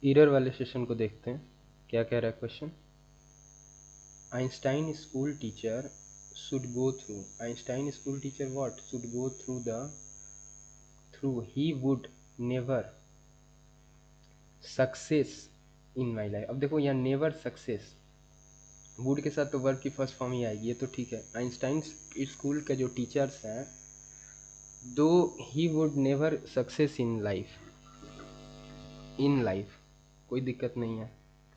Error वाले session को देखते हैं, क्या कह रहा है question. Einstein school teacher should go through, Einstein school teacher what should go through he would never success in my life। अब देखो यहाँ नेवर सक्सेस, वुड के साथ तो वर्ब की फर्स्ट फॉर्म ही आएगी, ये तो ठीक है। आइंस्टाइन स्कूल के जो टीचर्स हैं, दो he would never success in life, in life कोई दिक्कत नहीं है,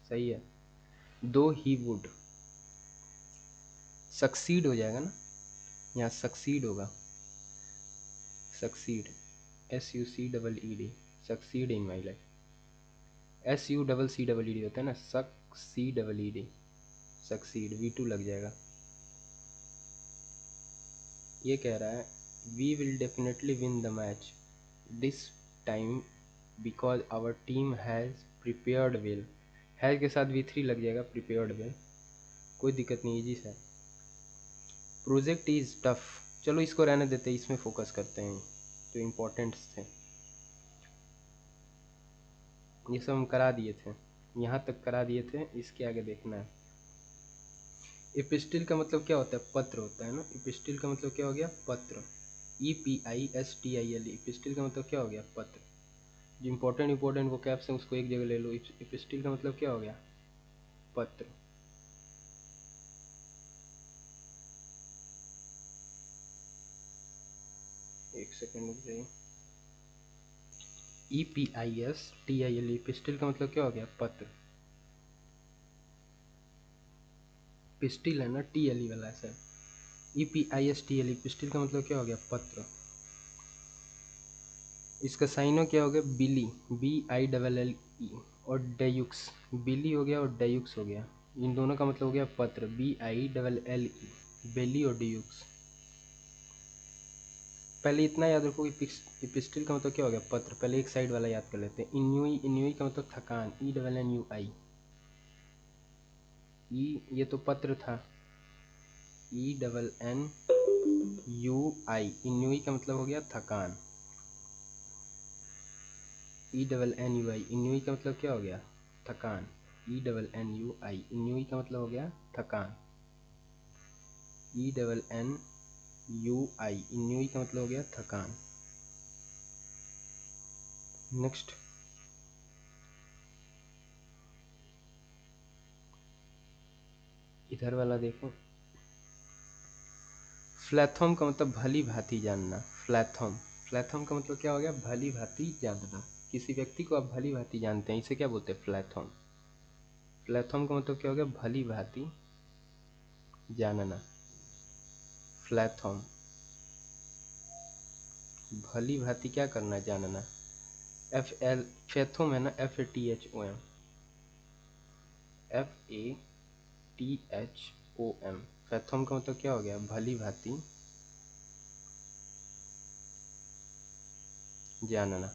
सही है। दो ही वुड सक्सीड हो जाएगा ना, यहाँ सक्सीड होगा, succeed SUCEED, succeed in my life, SUCCEED होता है ना, SUCCEED, सक्सीड V2 लग जाएगा। ये कह रहा है we will definitely win the match this time because our team has prepared well. Has के साथ V3 लग जाएगा, प्रिपेयर्ड वेल, कोई दिक्कत नहीं, इजी सा। प्रोजेक्ट इज़ टफ, चलो इसको रहने देते हैं, इसमें फोकस करते हैं जो इम्पोर्टेंट्स थे, ये सब हम करा दिए थे, यहाँ तक करा दिए थे, इसके आगे देखना है। एपिस्टिल का मतलब क्या होता है, पत्र होता है ना। एपिस्टिल का मतलब क्या हो गया, पत्र, EPISTIL, एपिस्टिल का मतलब क्या हो गया, पत्र। जो इंपॉर्टेंट वो कैप्स हैं उसको एक जगह ले लो। एपिस्टिल का मतलब क्या हो गया, पत्र। एक सेकेंड रुक जाइए। EPISTIL, एपिस्टिल का मतलब क्या हो गया, पत्र। पिस्टिल है ना, TLE वाला है सर। EPISTL, एपिस्टिल का मतलब क्या हो गया, पत्र। इसका साइनो क्या हो गया, बिली, BILLE, और डेयुक्स, बिली हो गया और डेयुक्स हो गया, इन दोनों का मतलब हो गया पत्र, BILLE, बेली और डेयुक्स। पहले इतना याद रखो कि एपिस्टिल का मतलब क्या हो गया, पत्र। पहले एक साइड वाला याद कर लेते हैं। इन्यूई का मतलब थकान, ENNUI, ये तो पत्र था, ENNUI, इन्यूई का मतलब हो गया थकान, ENNUI, इन्यूई का मतलब क्या हो गया, थकान, ENNUI, इन्यूई का मतलब हो गया थकान, ENNUI, इन्यूई का मतलब हो गया थकान। नेक्स्ट, इधर वाला देखो। फ्लैथम का मतलब भली भांति जानना, फ्लैथम, फ्लैथम का मतलब क्या हो गया, भली भांति जानना। किसी व्यक्ति को आप भली भांति जानते हैं, इसे क्या बोलते हैं, फ्लैथम। फ्लैथम का मतलब क्या हो गया, भली भांति जानना, फ्लैथम, भली भांति क्या करना, जानना। फैथोम है ना, FATHOM, FATHOM, फैथोम का मतलब क्या हो गया, भली भांति जानना।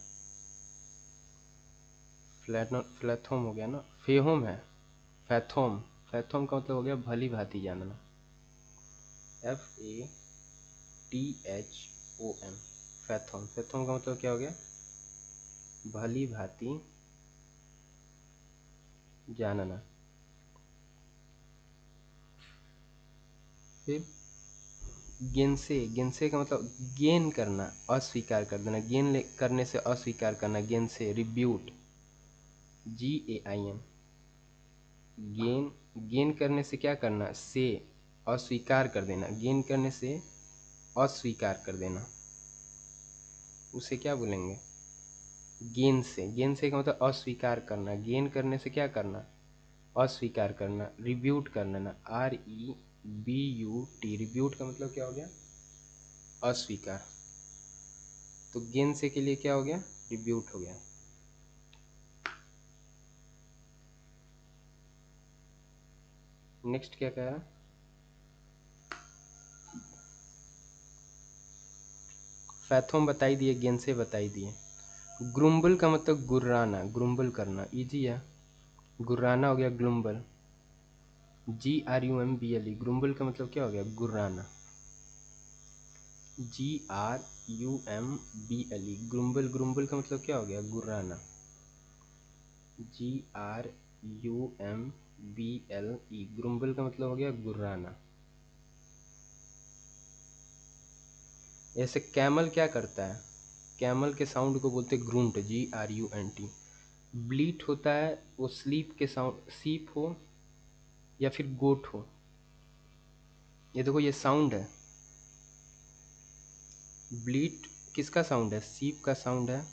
फ्लैथोम हो गया ना, फेहोम है, फैथोम, फैथोम का मतलब हो गया भली भांति जानना, FATHOM, फैथोम, फैथोम का मतलब क्या हो गया, भली भांति जानना। फिर गेंसे, गेंसे का मतलब गेन करना, अस्वीकार कर देना, करने से अस्वीकार करना, गेंसे, रिब्यूट, GAIN, गेन, गेन करने से क्या करना, से अस्वीकार कर देना, गेन करने से अस्वीकार कर देना, उसे क्या बोलेंगे, गेन से। गेन से का मतलब अस्वीकार करना, गेन करने से क्या करना, अस्वीकार करना, रिब्यूट करना ना, REBUT, रिब्यूट का मतलब क्या हो गया, अस्वीकार। तो गेन से के लिए क्या हो गया, रिब्यूट हो गया। नेक्स्ट क्या कह रहा, फैथोम बताई दिए, गेन से बताई दिए। ग्रुम्बल का मतलब गुर्राना, ग्रुम्बल करना, इजी है, गुर्राना हो गया ग्लुम्बल, GRUMBLE, ग्रुम्बल का मतलब क्या हो गया, गुर्राना, GRUMBLE, ग्रुम्बल, ग्रुम्बल का मतलब क्या हो गया, गुर्राना, Grumbly, ग्रुम्बल का मतलब हो गया गुर्राना। ऐसे कैमल क्या करता है, कैमल के साउंड को बोलते हैं ग्रूंट, GRUNT। ब्लीट होता है वो स्लीप के साउंड, सीप हो या फिर गोट हो। ये देखो ये साउंड है, ब्लीट किसका साउंड है, सीप का साउंड है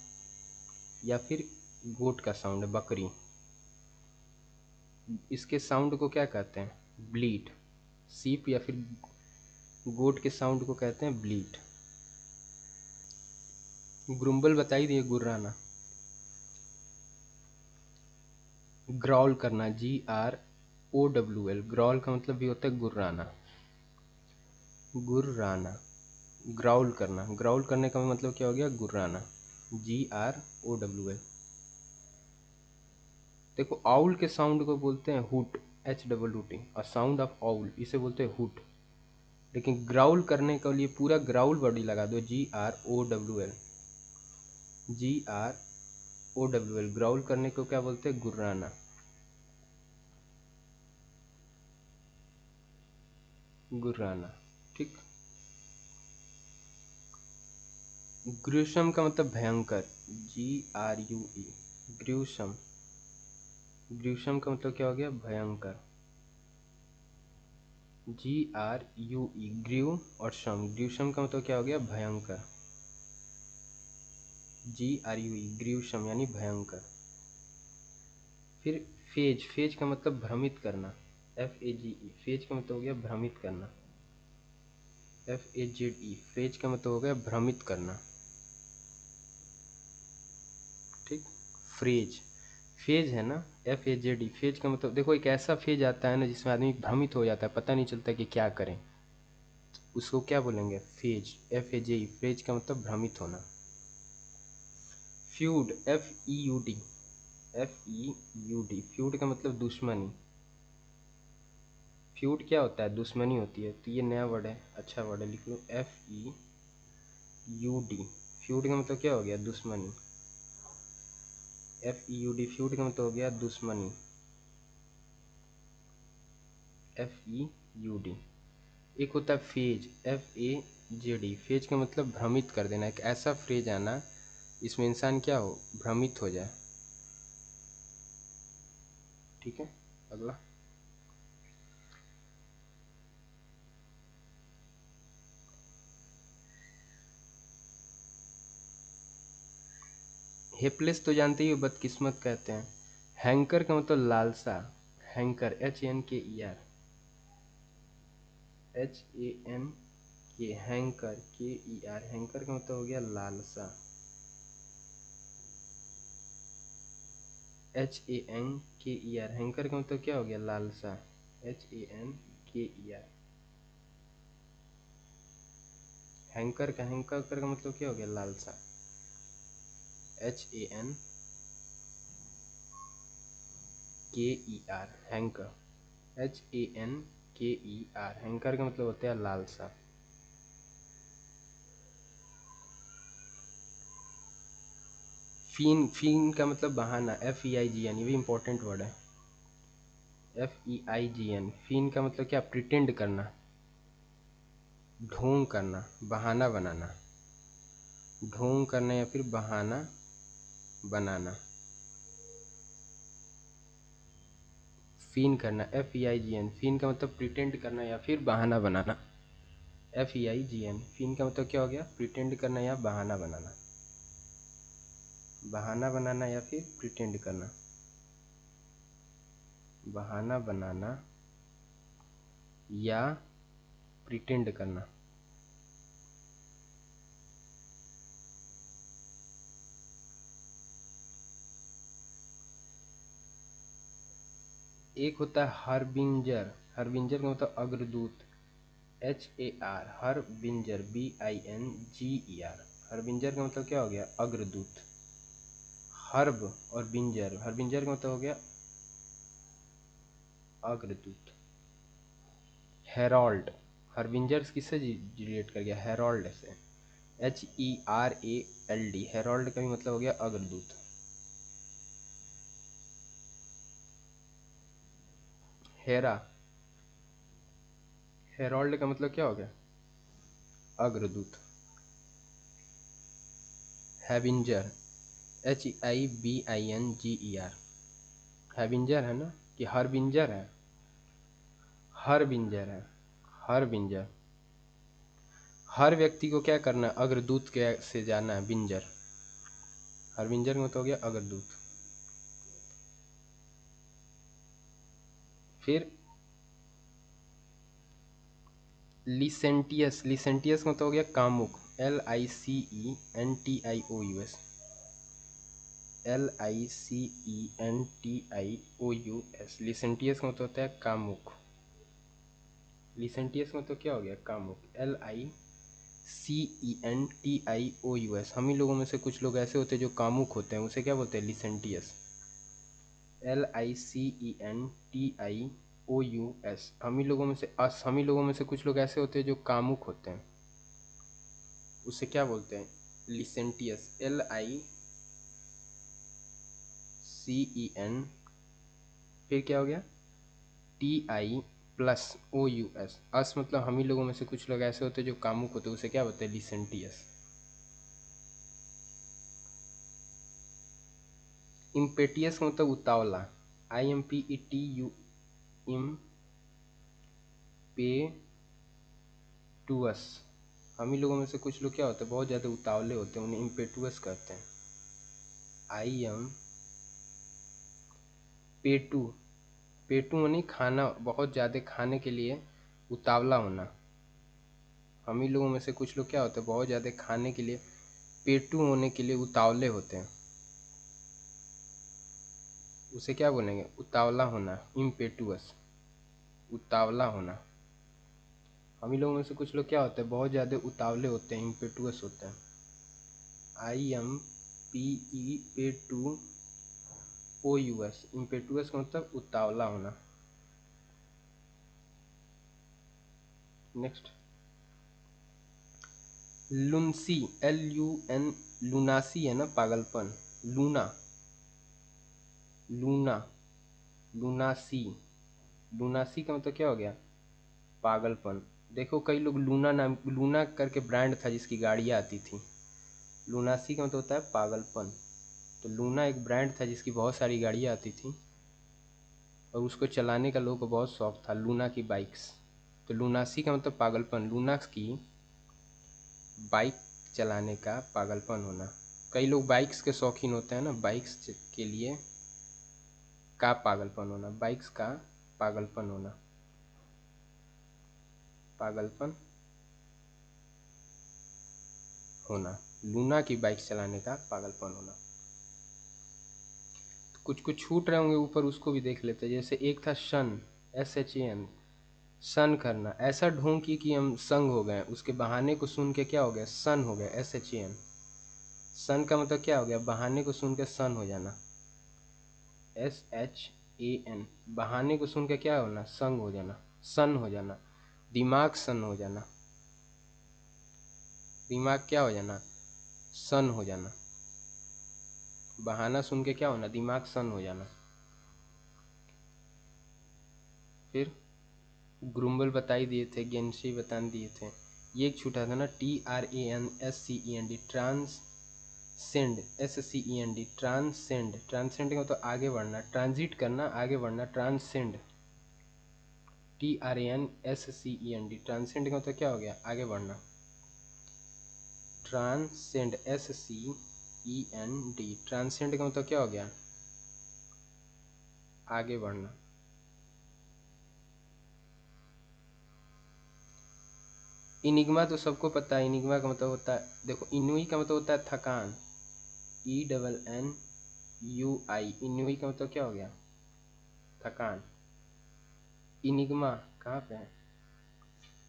या फिर गोट का साउंड है, बकरी। इसके साउंड को क्या कहते हैं, ब्लीट। सीप या फिर गोट के साउंड को कहते हैं ब्लीट। ग्रुम्बल बता ही दिए, गुर्राना। ग्रॉल करना, GROWL, ग्रॉल का मतलब भी होता है गुर्राना। गुर्राना, ग्राउल करना, ग्राउल करने का मतलब क्या हो गया, गुर्राना, GROWL। देखो आउल के साउंड को बोलते हैं हुट, HOOT, और साउंड ऑफ आउल इसे बोलते हैं हुट। लेकिन ग्राउल करने के लिए पूरा ग्राउल बॉडी लगा दो, GROWL, ग्राउल करने को क्या बोलते हैं, गुर्राना। गुर्राना, ठीक। ग्रूसम का मतलब भयंकर, GRUE, ग्रूसम। ग्रूसम का मतलब क्या हो गया, भयंकर, GRUE, ग्रू और शम, ग्रूसम का मतलब क्या हो गया, भयंकर, GRUE, ग्रूसम यानी भयंकर। फिर फेज, फेज का मतलब भ्रमित करना, FAGE, फेज का मतलब हो गया भ्रमित करना, FAZE, फेज का मतलब हो गया भ्रमित करना, ठीक। फ्रेज, फेज है ना, FAZE, फेज का मतलब देखो एक ऐसा फेज आता है ना जिसमें आदमी भ्रमित हो जाता है, पता नहीं चलता कि क्या करें, उसको क्या बोलेंगे, फेज, FAZE, फेज का मतलब भ्रमित होना। फ्यूड, FEUD, फ्यूड का मतलब दुश्मनी। फ्यूड क्या होता है, दुश्मनी होती है, तो ये नया वर्ड है, अच्छा वर्ड है, लिख लो, FEUD। फ्यूड का मतलब क्या हो गया, दुश्मनी, FEUD, फ्यूड का मतलब हो गया दुश्मनी, FEUD। एक होता है फेज, FAZE, फेज का मतलब भ्रमित कर देना, एक ऐसा फ्रेज आना इसमें इंसान क्या हो, भ्रमित हो जाए, ठीक है। अगला, हेपलेस तो जानते ही हो, बदकिस्मत कहते हैं। हैंकर का मतलब लालसा, hanker, HANK, hanker, KER, hanker का मतलब हो गया लालसा, HANKER, हैंकर का मतलब क्या हो गया, लालसा, HANKER। हैंकर का मतलब क्या हो गया, लालसा, HANKER, हैंकर, HANKER, हैंकर का मतलब होता है लालसा। फीन, फीन का मतलब बहाना, FEIGN, ये भी इंपॉर्टेंट वर्ड है, FEIGN। फीन का मतलब क्या, प्रिटेंड करना, ढोंग करना, बहाना बनाना, ढोंग करना या फिर बहाना बनाना, फीन करना, FEIGN। फीन का मतलब प्रिटेंड करना या फिर बहाना बनाना, FEIGN। फीन का मतलब क्या हो गया, प्रिटेंड करना या बहाना बनाना, बहाना बनाना या फिर प्रिटेंड करना, बहाना बनाना या प्रिटेंड करना। एक होता है हरबिंजर, हरबिंजर का मतलब अग्रदूत, HAR, हरबिंजर, BINGER। हरबिंजर का मतलब क्या हो गया, अग्रदूत। हर्ब और बिंजर, हरबिंजर का मतलब हो गया अग्रदूत। हेरोल्ड, हरबिंजर किससे रिलेट कर गया, हेरोल्ड से, HERALD, हेरोल्ड का भी मतलब हो गया अग्रदूत। हेरा, हेरोल्ड का मतलब क्या हो गया? अग्रदूत। हैविंजर, HIBINGER, हैविंजर है ना कि हरविंजर है? हरविंजर है, हरविंजर। हर व्यक्ति को क्या करना है? अग्रदूत के से जाना है, विंजर। हरविंजर में तो हो गया अग्रदूत। फिर लिसेंटियस, लिसेंटियस में तो हो गया कामुक, LICENTIOUS, LICENTIOUS। लिसेंटियस में तो होता है कामुक। लिसेंटियस में तो क्या हो गया? कामुक, LICENTIOUS। हम ही लोगों में से कुछ लोग ऐसे होते हैं जो कामुक होते हैं, उसे क्या बोलते हैं? लिसेंटियस, LICENTIOUS। हम ही लोगों में से हम ही लोगों में से कुछ लोग ऐसे होते हैं जो कामुक होते हैं, उसे क्या बोलते हैं? लिसेंटियस, LICEN, फिर क्या हो गया? TI+OUS। अस मतलब हम ही लोगों में से कुछ लोग ऐसे होते हैं जो कामुक होते हैं, उसे क्या बोलते हैं? लिसेंटियस। इम्पेटियस का मतलब उतावला, IMPETU, इम्पेटुअस। हम ही लोगों में से कुछ लोग क्या होते हैं? बहुत ज़्यादा उतावले होते हैं, उन्हें इम्पेटुअस कहते हैं। पेटू, पेटू यानी खाना, बहुत ज़्यादा खाने के लिए उतावला होना। हम ही लोगों में से कुछ लोग क्या होते हैं? बहुत ज़्यादा खाने के लिए पेटू होने के लिए उतावले होते हैं, उसे क्या बोलेंगे? उतावला होना, इम्पेटुअस, उतावला होना। हम ही लोगों में से कुछ लोग क्या होते हैं? बहुत ज़्यादा उतावले होते हैं, इम्पेटुअस होते हैं। IMPETUOUS, इम्पेटुअस का मतलब उतावला होना। नेक्स्ट, लुनसी, LUN, लुनासी है ना, पागलपन। लूना, लूना, लुनासी, लुनासी का मतलब क्या हो गया? पागलपन। देखो कई लोग लूना नाम, लूना करके ब्रांड था जिसकी गाड़ियाँ आती थी। लुनासी का मतलब होता है पागलपन। तो लूना एक ब्रांड था जिसकी बहुत सारी गाड़ियाँ आती थी और उसको चलाने का लोगों को बहुत शौक था, लूना की बाइक्स। तो लुनासी का मतलब पागलपन, लूना की बाइक चलाने का पागलपन होना। कई लोग बाइक्स के शौकीन होते हैं ना, बाइक्स के लिए का पागलपन होना, बाइक्स का पागलपन होना, पागलपन होना, लूना की बाइक चलाने का पागलपन होना। तो कुछ कुछ छूट रहे होंगे ऊपर, उसको भी देख लेते हैं। जैसे एक था शन, SHAN, सन करना। ऐसा ढोंग की कि हम संग हो गए, उसके बहाने को सुन के क्या हो गया? सन हो गया, SHAN। सन का मतलब क्या हो गया? बहाने को सुन के सन हो जाना, SHAN। बहाने को सुन के क्या होना? संग हो जाना, सन हो जाना, दिमाग सन हो जाना। दिमाग क्या हो जाना? सन हो जाना। बहाना सुन के क्या होना? दिमाग सन हो जाना। फिर ग्रुम्बल बता ही दिए थे, गेंशी बता दिए थे। ये एक छूटा था ना, TRANSCEND, ट्रांससेंड, SCEND, ट्रांससेंड। ट्रांससेंड का तो आगे बढ़ना, ट्रांजिट करना, आगे बढ़ना, ट्रांससेंड। TRANSCEND, ट्रांससेंड का तो क्या हो गया? आगे बढ़ना। ट्रांससेंड, SCEND, ट्रांससेंड का मतलब क्या हो गया? आगे बढ़ना। इनिग्मा तो सबको पता है, इनिग्मा का मतलब होता है, देखो इनुई का मतलब होता है थकान, ENNUI, इनुई का मतलब क्या हो गया? थकान। इनिग्मा कहाँ पे है?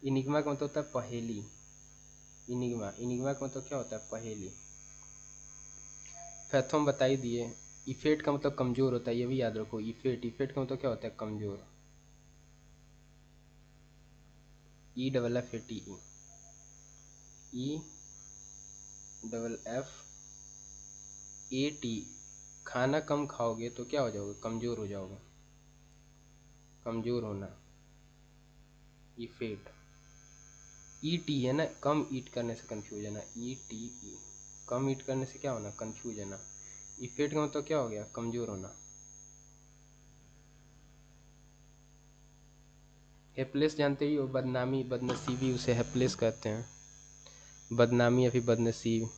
इनिग्मा का मतलब होता है पहेली। इनिग्मा, इनिग्मा का मतलब क्या होता है? पहेली। फैथम बता ही दिए। इफेट का मतलब कमजोर होता है, ये भी याद रखो। इफेट, इफेट का मतलब क्या होता है? कमजोर, EFFATE, EFFAT। खाना कम खाओगे तो क्या हो जाओगे? कमजोर हो जाओगे। कमजोर होना, इफेट, ईटी है ना, कम ईट करने से कंफ्यूज है ना, ईटी, कम ईट करने से क्या होना, कंफ्यूज है ना। इफेट का मतलब क्या हो गया, कमजोर होना। हेल्पलेस जानते ही हो, बदनामी, बदनसीबी, उसे हेल्पलेस कहते हैं, बदनामी या फिर बदनसीब।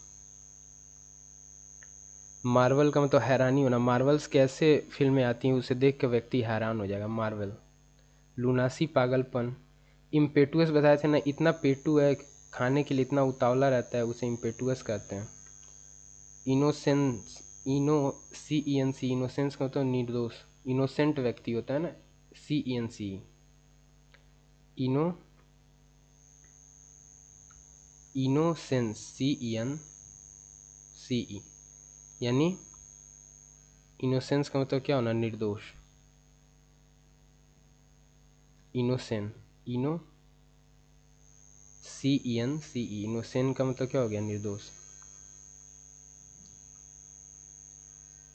मार्वल का मतलब हैरानी होना, मार्वल्स कैसे फिल्में आती हैं उसे देख के व्यक्ति हैरान हो जाएगा, मार्वल। लूनासी, पागलपन। इम्पेटुअस बताए थे ना, इतना पेटू है, खाने के लिए इतना उतावला रहता है, उसे इम्पेटुअस कहते हैं। इनोसेंस, CENC, इनोसेंस का मतलब निर्दोष, इनोसेंट व्यक्ति होता है ना, CENC, इनो इनोसेंस, CENCE, यानी इनोसेंस का मतलब क्या होना, निर्दोष। इनोसेंट, इनो CENCE, इनोसेंट का मतलब क्या हो गया, निर्दोष।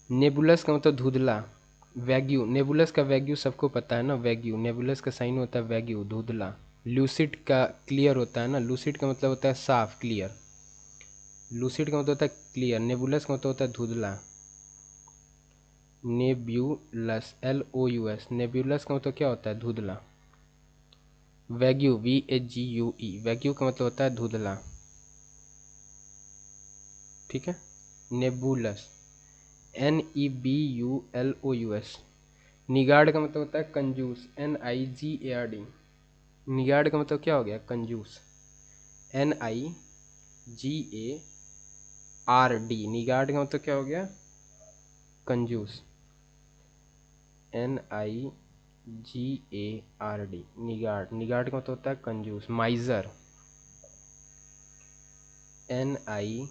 नेबुलस का मतलब धुंधला। वैग्यू, नेबुलस का वैग्यू सबको पता है ना, वैग्यू, नेबुलस का साइन होता है वैग्यू, धुंधला। लूसिड का क्लियर होता है ना, लूसिड का मतलब होता है साफ, क्लियर। लूसिड का मतलब होता है क्लियर, नेबुलस का मतलब होता है धुंधला। नेब्यूलस, LOUS, नेब्यूलस का मतलब क्या होता है, धुंधला। वैग्यू, VAGUE, वैग्यू का मतलब होता है धुंधला, ठीक है। नेबुलस, NEBULOUS। निगार्ड का मतलब होता है कंजूस, NIGARD। निगार्ड का मतलब क्या हो गया, कंजूस, NIGARD। निगार्ड का मतलब क्या हो गया, कंजूस, NIGARD, निगार्ड। निगार्ड का मतलब होता है कंजूस। माइजर, NIGARD,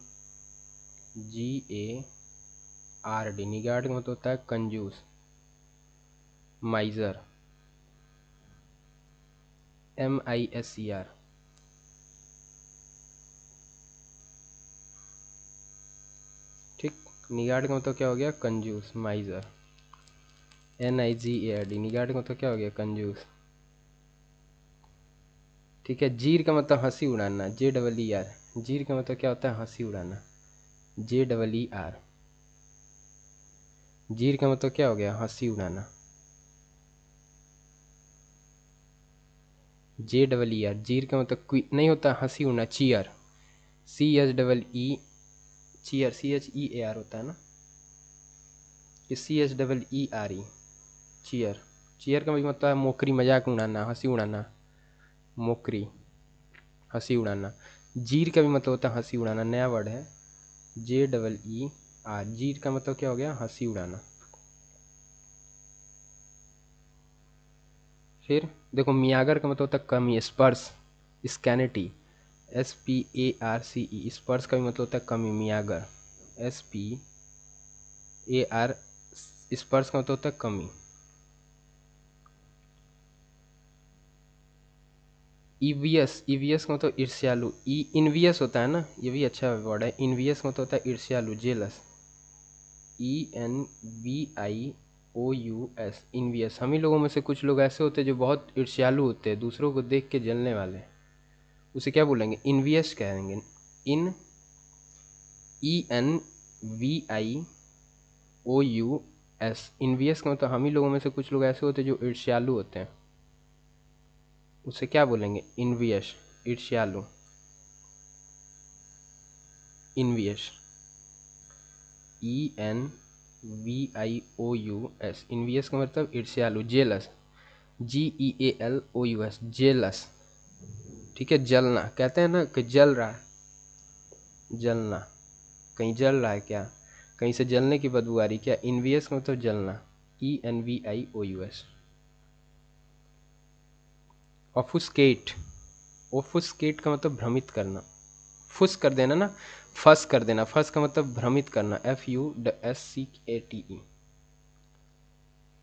निगार्ड का मतलब होता है कंजूस, माइजर, MISER। ठीक, निगार्ड का मतलब क्या हो गया, कंजूस, माइजर, NIGARD, निगार्ड का मतलब क्या हो गया, कंजूस, ठीक है। जीर का मतलब हंसी उड़ाना, JEER। जीर का मतलब क्या होता है, हंसी उड़ाना, JEER। जीर का मतलब क्या हो गया, हंसी उड़ाना, JEER। जीर का मतलब नहीं होता हंसी उड़ना, चीयर, CHEE, चीयर, CHEAR होता है ना, कि CHEERE, चीयर। चीयर का भी मतलब है मोकरी, मजाक उड़ाना, हंसी उड़ाना, मोकरी, हंसी उड़ाना। जीर का भी मतलब होता है हंसी उड़ाना, नया वर्ड है, JEER। जीर का मतलब क्या हो गया, हंसी उड़ाना। फिर देखो, मियागर का मतलब होता है कमी, स्पर्श, स्कैनिटी, SPARCE, स्पर्श का भी मतलब होता है कमी, मियागर, SPAR, स्पर्श का मतलब होता है कमी। ईवीएस, ईवीएस का मतलब ईर्ष्यालु, इनवियस होता है ना, ये भी अच्छा वर्ड है। इनवियस का मतलब होता है ईर्ष्यालु, जेलस, ENVIOUS, इनवियस। हम ही लोगों में से कुछ लोग ऐसे होते हैं जो बहुत ईर्ष्यालु होते हैं, दूसरों को देख के जलने वाले, उसे क्या बोलेंगे, इनवियस कहेंगे। ENVIOUS, इनवियस का मतलब हम ही लोगों में से कुछ लोग ऐसे होते हैं जो ईर्ष्यालु होते हैं, उसे क्या बोलेंगे, इनवियस, ईर्ष्यालु, इनवियस, ENVIOUS, इनवियस का मतलब ईर्ष्यालु। जेलस, GEALOUS, जेलस, ठीक है। जलना, कहते हैं ना कि जल रहा है, जलना, कहीं जल रहा है क्या, कहीं से जलने की बदबू आ रही क्या, इनवियस का मतलब जलना, ENVIOUS। ऑफुस्केट, ऑफुस्केट का मतलब भ्रमित करना, फुस कर देना ना, फस कर देना, फस का मतलब भ्रमित करना, FUSCATE।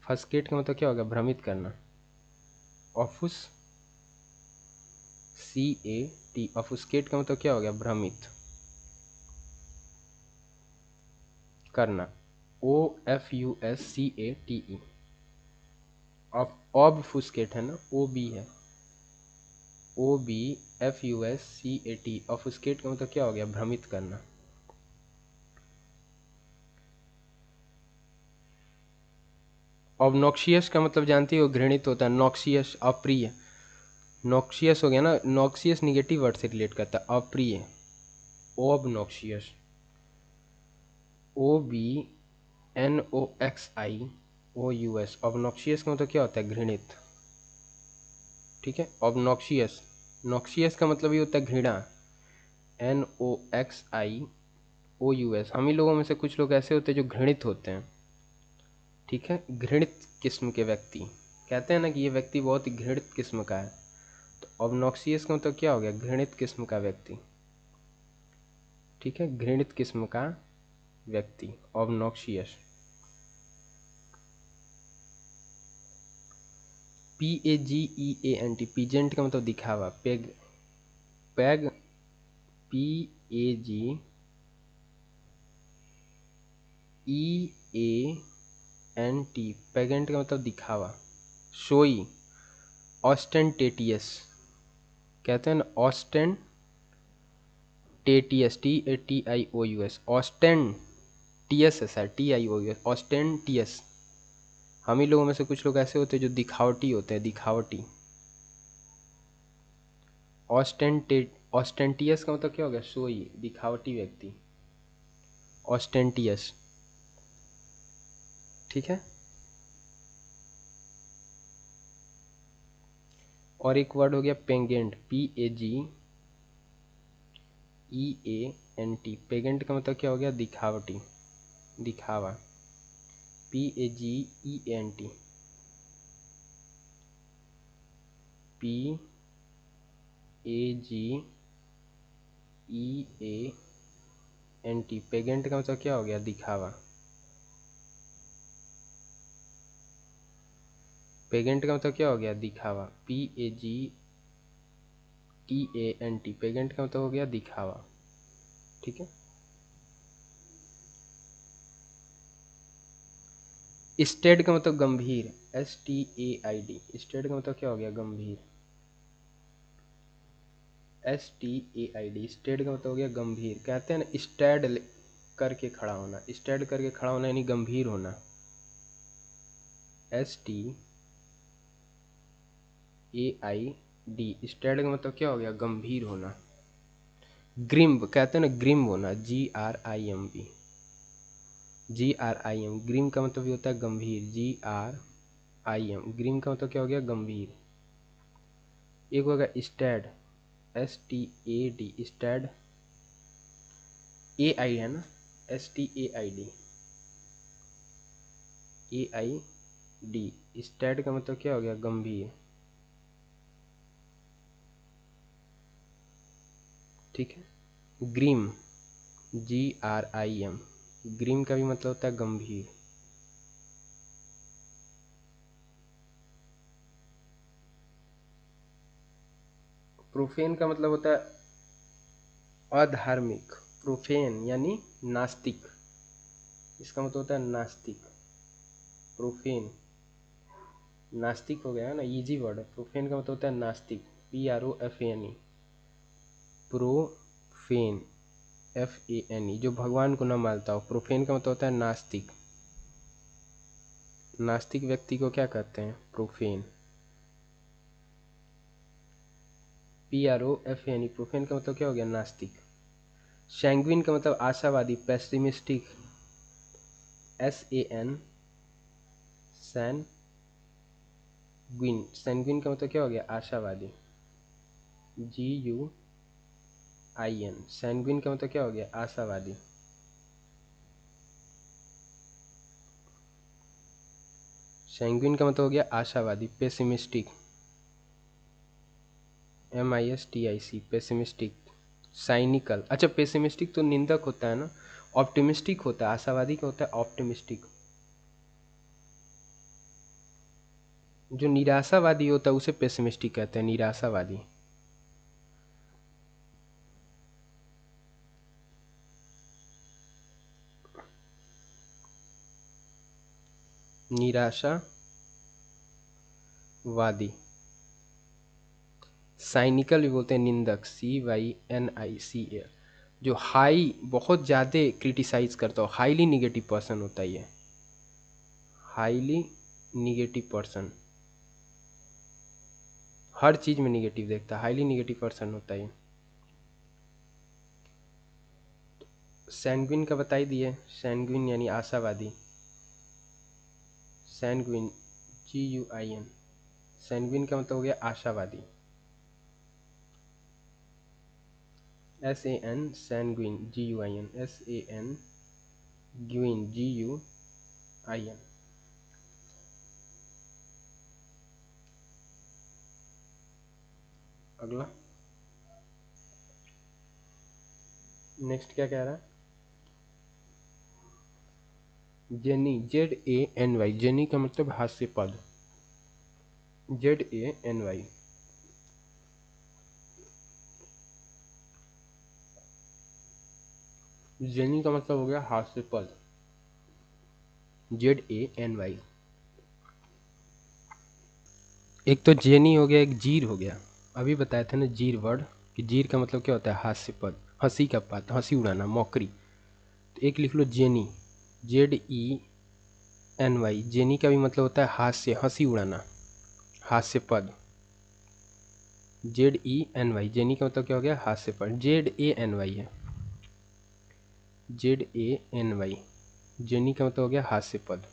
फसकेट का मतलब क्या होगा, भ्रमित करना। ऑफुस CAT, ऑफुस्केट का मतलब क्या हो गया, भ्रमित करना, OFUSCATE। ऑबफुस्केट है ना, ओ बी है, O B F U S C A T, obfuscate का मतलब क्या हो गया, भ्रमित करना। ऑबनॉक्सियस का मतलब जानती हो, घृणित होता है, नॉक्सियस अप्रिय, नॉक्सियस हो गया ना, नॉक्सियस निगेटिव वर्ड से रिलेट करता है, अप्रिय, obnoxious, O B N O X I O U S, obnoxious का मतलब क्या होता है, घृणित, ठीक है, ऑबनॉक्सियस, नॉक्सियस का मतलब ये होता है घृणा, N O X I O U S, हम ही लोगों में से कुछ लोग ऐसे होते हैं जो घृणित होते हैं, ठीक है, घृणित किस्म के व्यक्ति, कहते हैं ना कि ये व्यक्ति बहुत ही घृणित किस्म का है, तो ऑबनॉक्सियस का मतलब क्या हो गया, घृणित किस्म का व्यक्ति, ठीक है, घृणित किस्म का व्यक्ति, obnoxious. P A G E A N T, pageant का मतलब दिखावा, पेग, पैग, P A G E A N T, pageant का मतलब दिखावा, शोई, ऑस्टेंटेटियस, कहते हैं ना ostentatious, T A T I O U S, ostentatious है sir, T I O U S, ostentatious, हम ही लोगों में से कुछ लोग ऐसे होते हैं जो दिखावटी होते हैं, दिखावटी, ऑस्टेंटियस का मतलब क्या हो गया, सोई, दिखावटी व्यक्ति, ऑस्टेंटियस, ठीक है। और एक वर्ड हो गया pageant, P A G E A N T, pageant का मतलब क्या हो गया, दिखावटी, दिखावा, P A G E N T, P A G E A N T, pageant का मतलब क्या हो गया, दिखावा, पेगेंट का मतलब क्या हो गया, दिखावा, P A G E A N T, pageant का मतलब हो गया दिखावा, ठीक है। स्टेड का मतलब गंभीर, S T A I D, staid का मतलब क्या हो गया, गंभीर, S T A I D, staid का मतलब हो गया गंभीर, कहते हैं ना स्टैड करके खड़ा होना, स्टैड करके खड़ा होना यानी गंभीर होना, S T A I D, staid का मतलब क्या हो गया, गंभीर होना। ग्रिम्ब, कहते हैं ना ग्रिम्ब होना, G R I M B, G R I M, grim का मतलब ये होता है गंभीर, G R I M, grim का मतलब क्या हो गया, गंभीर। एक होगा staid, S T A D, staid, A I है ना, S T A I D, A I D, staid का मतलब क्या हो गया, गंभीर, ठीक है। Grim, G R I M, grim का भी मतलब होता है गंभीर। प्रोफेन का मतलब होता है अधार्मिक, प्रोफेन यानी नास्तिक, इसका मतलब होता है नास्तिक, प्रोफेन, नास्तिक हो गया है ना, इजी वर्ड है, प्रोफेन का मतलब होता है नास्तिक, P R O F A N E, profane, F A N E, जो भगवान को न मानता हो, प्रोफेन का मतलब होता है नास्तिक, नास्तिक व्यक्ति को क्या कहते हैं, profane, P R O F N E, profane का मतलब क्या हो गया, नास्तिक। सैंग्विन का मतलब आशावादी, pessimistic, S A N, sanguine, sanguine का मतलब क्या हो गया, आशावादी, जी यू आई एन, सैनग्विन का मतलब क्या हो गया, आशावादी। सैंग्विन का मतलब हो गया आशावादी, pessimistic, M I S T I C, pessimistic, cynical, अच्छा पेसिमिस्टिक तो निंदक होता है ना, ऑप्टिमिस्टिक होता है, आशावादी का होता है ऑप्टिमिस्टिक, जो निराशावादी होता है उसे पेसिमिस्टिक कहते हैं, निराशावादी। निराशावादी, वादी। साइनिकल भी बोलते हैं निंदक, CYNICA, जो हाई बहुत ज़्यादा क्रिटिसाइज करता हो, हाईली निगेटिव पर्सन होता है ये, हाईली निगेटिव पर्सन, हर चीज़ में निगेटिव देखता है, हाईली निगेटिव पर्सन होता है ये। सैंग्विन का बता ही दिए, सैंग्विन यानी आशावादी, सैंग्विन GUIN, सैंग्विन का मतलब हो गया आशावादी, SAN सैंग्विन GUIN, SAN ग्विन GUIN। अगला नेक्स्ट क्या कह रहा है, जेनी, ZANY, जेनी का मतलब हास्यपद, ZANY, जेनी का मतलब हो गया हास्यपद, ZANY। एक तो जेनी हो गया, एक जीर हो गया, अभी बताया था ना जीर वर्ड, कि जीर का मतलब क्या होता है, हास्यपद, हंसी का पात्र, हंसी उड़ाना, मौकरी। तो एक लिख लो जेनी, ZENY, जेनी का भी मतलब होता है हास्य, हंसी उड़ाना, हास्यपद, ZENY, जेनी का मतलब क्या हो गया, हास्यपद। ZANY है, ZANY, जेनी का मतलब हो गया हास्यपद।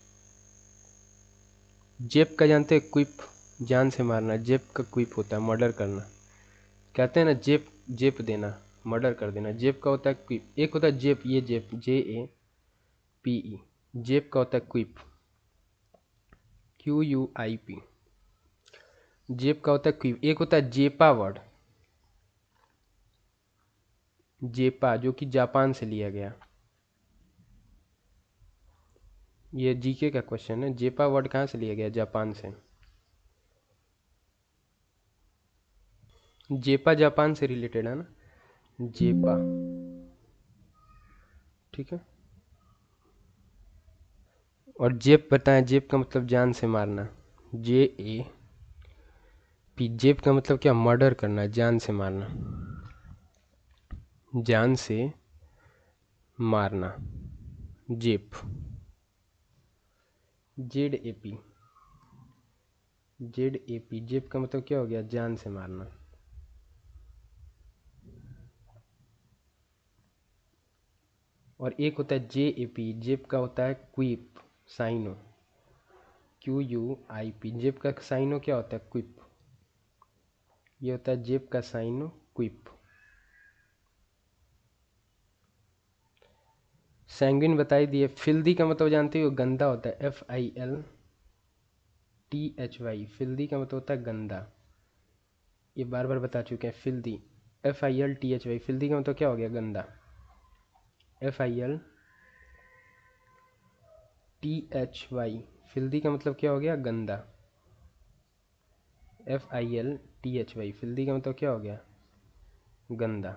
जेप का जानते हैं, क्विप, जान से मारना, जेप का क्विप होता है मर्डर करना, कहते हैं ना जेप, जेप देना, मर्डर कर देना, जेप का होता है क्विप। एक होता है जेप, ये जेप, JAPE, जेप का होता है क्विप, QUIP, जेप का होता है क्विप। एक होता है जेपा वर्ड, जेपा जो कि जापान से लिया गया, ये जीके का क्वेश्चन है, जेपा वर्ड कहाँ से लिया गया, जापान से, जेपा जापान से रिलेटेड है ना, जेपा, ठीक है। और जेप बताएं, जेप का मतलब जान से मारना, JAP, जेप का मतलब क्या, मर्डर करना, जान से मारना, जान से मारना, जेप, ZAP, ZAP, जेप का मतलब क्या हो गया, जान से मारना। और एक होता है JAP, जेप का होता है क्विप, साइनो, QUIP, जेप का साइनो क्या होता है, क्विप, ये होता है जेप का साइनो, क्विप। सैंग्विन बताई दिए। फिल्दी का मतलब जानते हो, गंदा होता है, FILTHY, फिल्दी का मतलब होता है गंदा, ये बार बार बता चुके हैं, फिल्दी, FILTHY, फिल्दी का मतलब क्या हो गया, गंदा, FILTHY, फिल्दी का मतलब क्या हो गया, गंदा, FILTHY, फिल्दी का मतलब क्या हो गया, गंदा।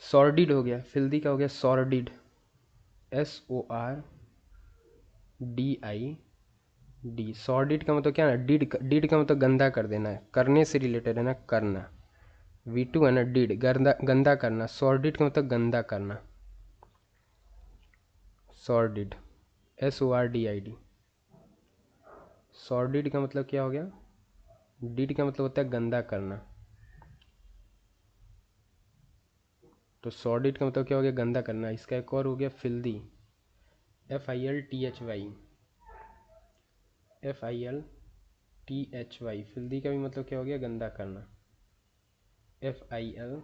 सॉर्डिड हो गया, फिल्दी का हो गया सॉर्डिड, SORDID, सॉर्डिड का मतलब क्या है ना, डिड का मतलब गंदा कर देना है, करने से रिलेटेड है ना, करना, V2 है ना, डिड, गंदा, गंदा करना, सॉर्डिड का मतलब गंदा करना, सॉर्डिड, SORDID, सॉर्डिड का मतलब क्या हो गया, डिड का मतलब होता है गंदा करना, तो सॉर्डिड का मतलब क्या हो गया, गंदा करना। इसका एक और हो गया फिल्दी, FILTHY, फिल्दी का भी मतलब क्या हो गया, गंदा करना, FILTHY,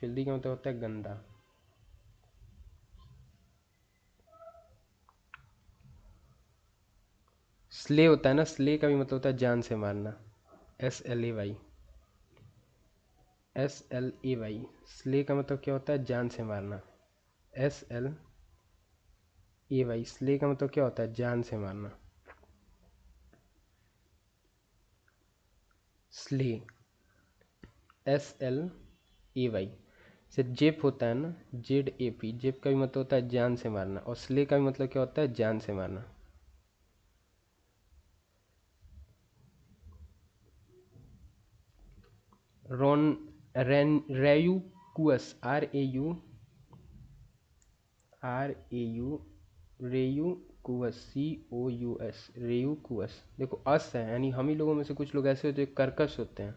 फिल्दी का मतलब होता है गंदा। स्ले होता है ना, स्ले का भी मतलब होता है जान से मारना, SLAY, स्ले का मतलब क्या होता है, जान से मारना, SLAY, स्ले का मतलब क्या होता है, जान से मारना, स्ले, SLAY, जैसे जेप होता है ना, ZAP, जेप का भी मतलब होता है जान से मारना, और स्ले का भी मतलब क्या होता है, जान से मारना। रोन रेयूकुअस, रेयूकुअस, COUS, रेयूकुअस। देखो अस है, यानी हम ही लोगों में से कुछ लोग ऐसे होते हैं कर्कश होते हैं।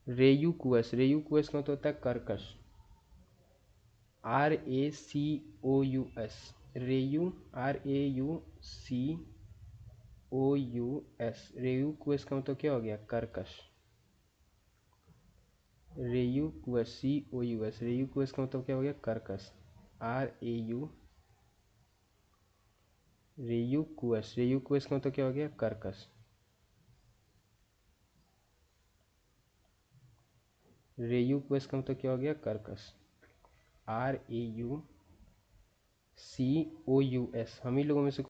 रेयूकुअस का मतलब होता है कर्कश, RACOUS, रेयू, RAUCOUS, रेयूकुअस का मतलब क्या हो गया, कर्कश। रेयूकुअस का मतलब क्या हो गया, कर्कश। RAU, रेयूकुअस का मतलब क्या हो गया, कर्कश। रेयूकुअस का मतलब क्या हो गया, कर्कश। RAUCOUS, हम ही लोगों में से